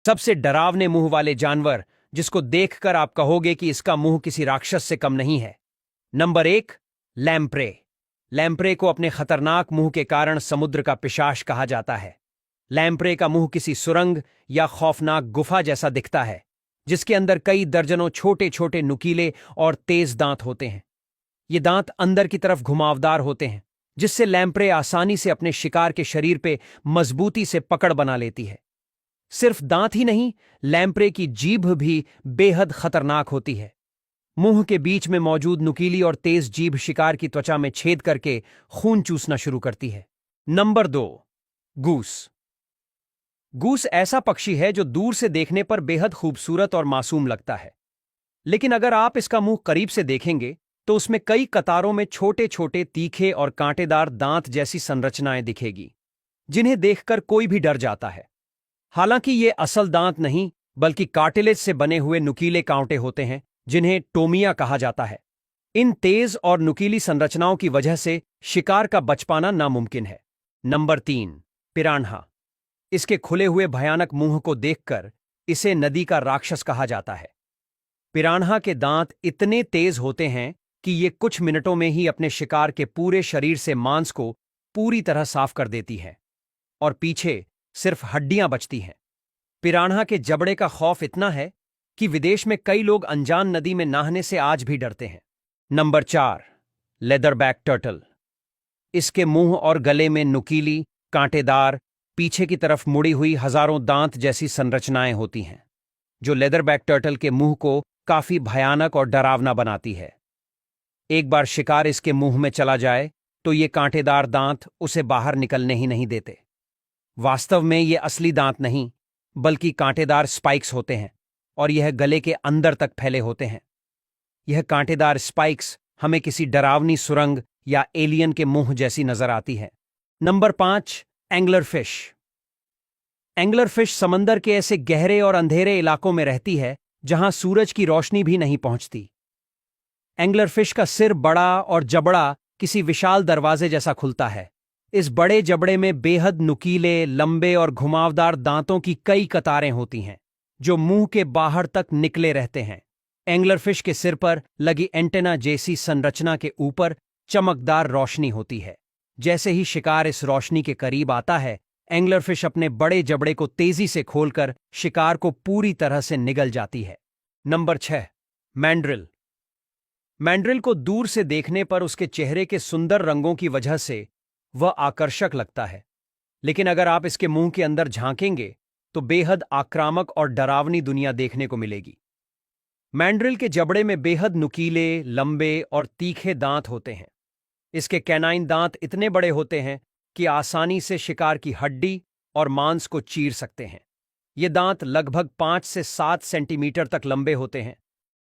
सबसे डरावने मुंह वाले जानवर जिसको देखकर आप कहोगे कि इसका मुंह किसी राक्षस से कम नहीं है। Number 1, lamprey. लैम्प्रे को अपने खतरनाक मुंह के कारण समुद्र का पिशाच कहा जाता है। लैम्प्रे का मुंह किसी सुरंग या खौफनाक गुफा जैसा दिखता है, जिसके अंदर कई दर्जनों छोटे छोटे नुकीले और तेज दांत होते हैं। ये दांत अंदर की तरफ घुमावदार होते हैं, जिससे लैम्प्रे आसानी से अपने शिकार के शरीर पे मजबूती से पकड़ बना लेती है। सिर्फ दांत ही नहीं, लैम्प्रे की जीभ भी बेहद खतरनाक होती है। मुंह के बीच में मौजूद नुकीली और तेज जीभ शिकार की त्वचा में छेद करके खून चूसना शुरू करती है। Number 2, goose. गूस ऐसा पक्षी है जो दूर से देखने पर बेहद खूबसूरत और मासूम लगता है, लेकिन अगर आप इसका मुंह करीब से देखेंगे तो उसमें कई कतारों में छोटे छोटे तीखे और कांटेदार दांत जैसी संरचनाएं दिखेगी, जिन्हें देखकर कोई भी डर जाता है। हालांकि ये असल दांत नहीं, बल्कि कार्टिलेज से बने हुए नुकीले कांटे होते हैं, जिन्हें टोमिया कहा जाता है। इन तेज और नुकीली संरचनाओं की वजह से शिकार का बच पाना नामुमकिन है। Number 3, piranha. इसके खुले हुए भयानक मुंह को देखकर इसे नदी का राक्षस कहा जाता है। पिरान्हा के दांत इतने तेज होते हैं कि ये कुछ मिनटों में ही अपने शिकार के पूरे शरीर से मांस को पूरी तरह साफ कर देती है और पीछे सिर्फ हड्डियां बचती हैं। पिरान्हा के जबड़े का खौफ इतना है कि विदेश में कई लोग अनजान नदी में नहाने से आज भी डरते हैं। Number 4, leatherback turtle. इसके मुंह और गले में नुकीली, कांटेदार, पीछे की तरफ मुड़ी हुई हजारों दांत जैसी संरचनाएं होती हैं, जो लेदरबैक टर्टल के मुंह को काफी भयानक और डरावना बनाती है। एक बार शिकार इसके मुंह में चला जाए तो ये कांटेदार दांत उसे बाहर निकलने ही नहीं देते। वास्तव में ये असली दांत नहीं, बल्कि कांटेदार स्पाइक्स होते हैं और यह गले के अंदर तक फैले होते हैं। यह कांटेदार स्पाइक्स हमें किसी डरावनी सुरंग या एलियन के मुंह जैसी नजर आती है। Number 5, angler fish. Angler fish समंदर के ऐसे गहरे और अंधेरे इलाकों में रहती है जहां सूरज की रोशनी भी नहीं पहुंचती। एंगलर फिश का सिर बड़ा और जबड़ा किसी विशाल दरवाजे जैसा खुलता है। इस बड़े जबड़े में बेहद नुकीले, लंबे और घुमावदार दांतों की कई कतारें होती हैं, जो मुंह के बाहर तक निकले रहते हैं। एंगलर फिश के सिर पर लगी एंटेना जैसी संरचना के ऊपर चमकदार रोशनी होती है। जैसे ही शिकार इस रोशनी के करीब आता है, एंगलर फिश अपने बड़े जबड़े को तेजी से खोलकर शिकार को पूरी तरह से निगल जाती है। Number 6, mandrill. मैंड्रिल को दूर से देखने पर उसके चेहरे के सुंदर रंगों की वजह से वह आकर्षक लगता है, लेकिन अगर आप इसके मुंह के अंदर झांकेंगे तो बेहद आक्रामक और डरावनी दुनिया देखने को मिलेगी। मैंड्रिल के जबड़े में बेहद नुकीले, लंबे और तीखे दांत होते हैं। इसके कैनाइन दांत इतने बड़े होते हैं कि आसानी से शिकार की हड्डी और मांस को चीर सकते हैं। ये दांत लगभग 5 से 7 सेंटीमीटर तक लंबे होते हैं